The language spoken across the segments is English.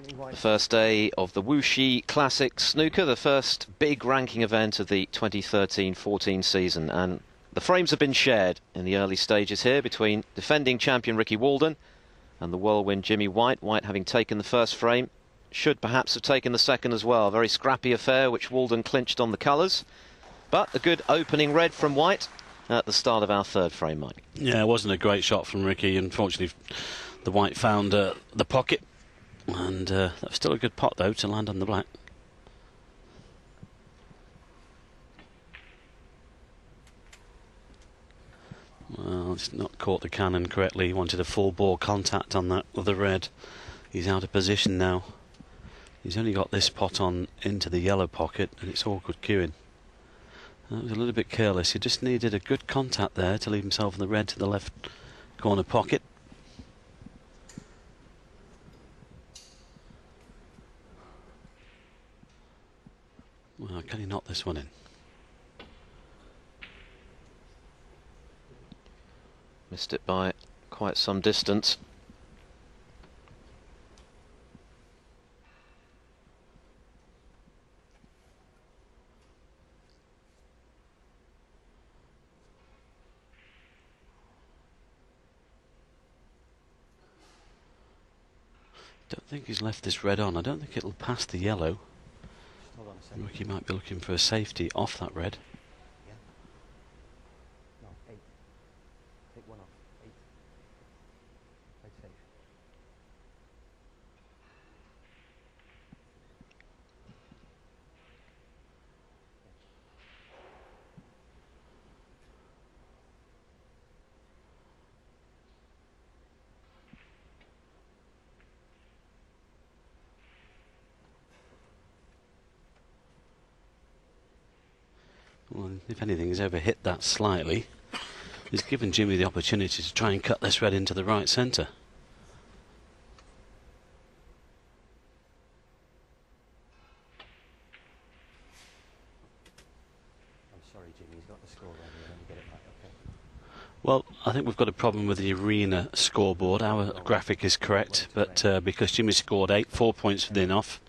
The first day of the Wuxi Classic snooker, the first big ranking event of the 2013-14 season, and the frames have been shared in the early stages here between defending champion Ricky Walden and the whirlwind Jimmy White. White, having taken the first frame, should perhaps have taken the second as well. A very scrappy affair which Walden clinched on the colours, but a good opening red from White at the start of our third frame, Mike. Yeah, it wasn't a great shot from Ricky. Unfortunately, the White found the pocket, and that was still a good pot though to land on the black. Well, it's not caught the cannon correctly. He wanted a full ball contact on that with the red. He's out of position now. He's only got this pot on into the yellow pocket, and it's awkward queuing. That was a little bit careless. He just needed a good contact there to leave himself in the red to the left corner pocket. Well, can he knock this one in? Missed it by quite some distance. Don't think he's left this red on. I don't think it'll pass the yellow. Hold on a second. Ricky might be looking for a safety off that red. Yeah. No, 8. Take one off. 8. Right safe. Well, if anything, he's overhit that slightly. He's given Jimmy the opportunity to try and cut this red into the right centre. I'm sorry, Jimmy, he's got the score ready. Let me get it back, okay? Well, I think we've got a problem with the arena scoreboard. Our graphic is correct, but because Jimmy scored 8, 4 points within off.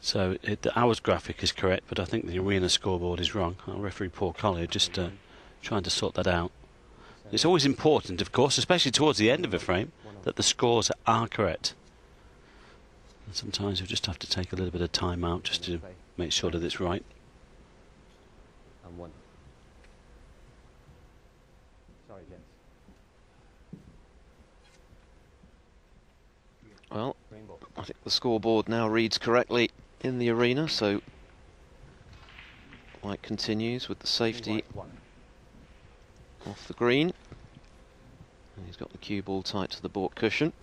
So our graphic is correct, but I think the arena scoreboard is wrong. Our referee Paul Collier just trying to sort that out. It's always important, of course, especially towards the end of a frame, that the scores are correct. And sometimes we just have to take a little bit of time out just to make sure that it's right. And 1. Sorry, gents. Well, Rainbow. I think the scoreboard now reads correctly in the arena, so White continues with the safety White, 1. off the green, and he's got the cue ball tight to the baulk cushion.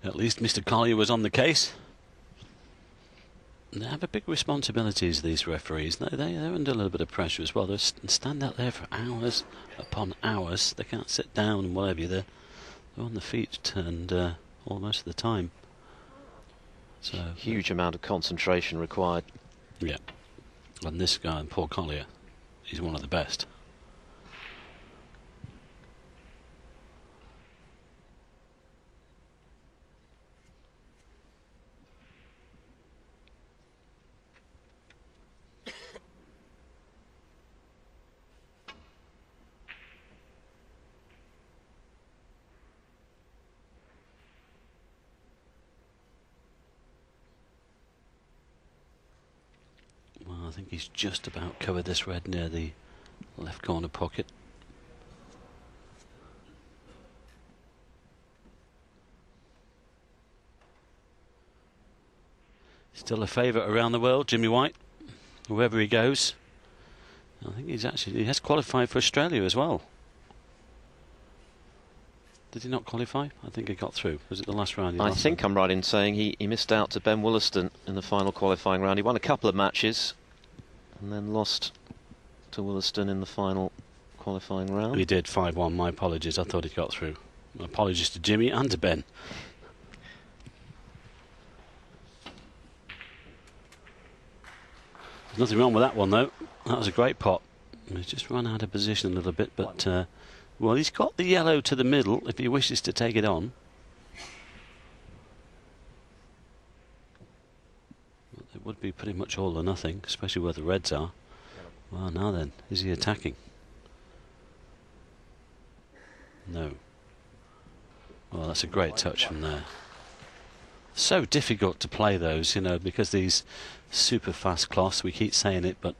At least Mr. Collier was on the case. They have a big responsibilities, these referees. They're under a little bit of pressure as well. They stand out there for hours upon hours. They can't sit down and whatever. They're on the feet and all most of the time. So Huge amount of concentration required. yeah, and this guy, Paul Collier, he's one of the best. Well, I think he's just about covered this red near the left corner pocket. Still a favourite around the world, Jimmy White, wherever he goes. I think he has qualified for Australia as well. Did he not qualify? I think he got through. Was it the last round? I think I'm right in saying he missed out to Ben Wollaston in the final qualifying round. He won a couple of matches and then lost to Wollaston in the final qualifying round. He did 5-1. My apologies. I thought he got through. My apologies to Jimmy and to Ben. There's nothing wrong with that one though. That was a great pot. He's just run out of position a little bit, but well, he's got the yellow to the middle if he wishes to take it on. Well, it would be pretty much all or nothing, especially where the reds are. Well, now then, is he attacking? No. Well, that's a great touch from there. So difficult to play those, you know, because these super fast cloths, we keep saying it, but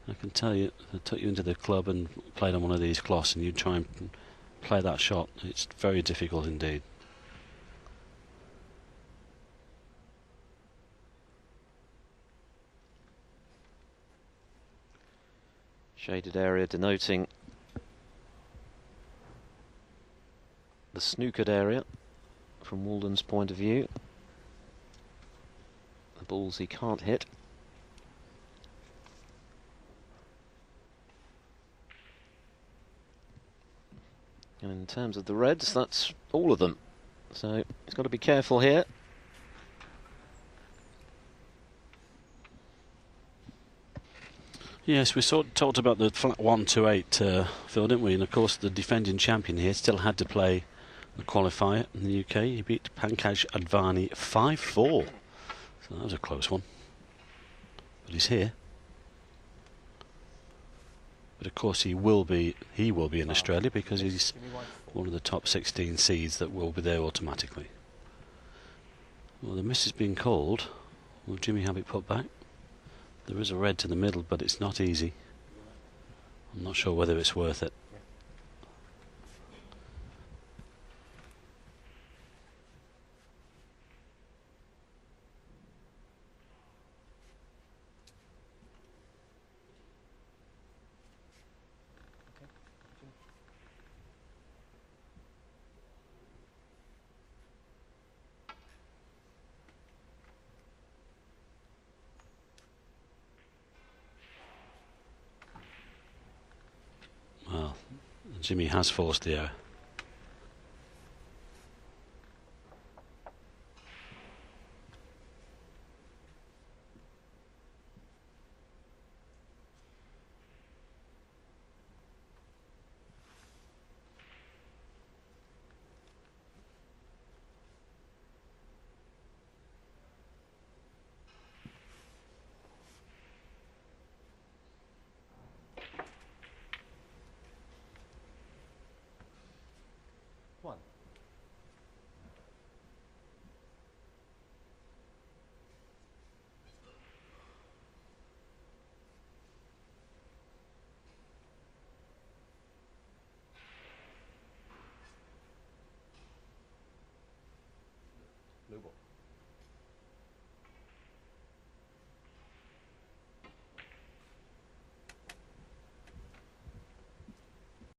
I can tell you, if I took you into the club and played on one of these cloths and you try and play that shot, it's very difficult indeed. Shaded area denoting the snookered area from Walden's point of view. The balls he can't hit. And in terms of the reds, that's all of them. So he's got to be careful here. Yes, we talked about the flat 1-2-8, Phil, didn't we? And of course, the defending champion here still had to play the qualifier in the UK. He beat Pankaj Advani 5-4. So that was a close one. But he's here. But of course, he will be in Australia because he's one of the top 16 seeds that will be there automatically. Well, the miss has been called. Will Jimmy have it put back? There is a red to the middle, but it's not easy. I'm not sure whether it's worth it. Well, Jimmy has forced the error. One. Blue ball.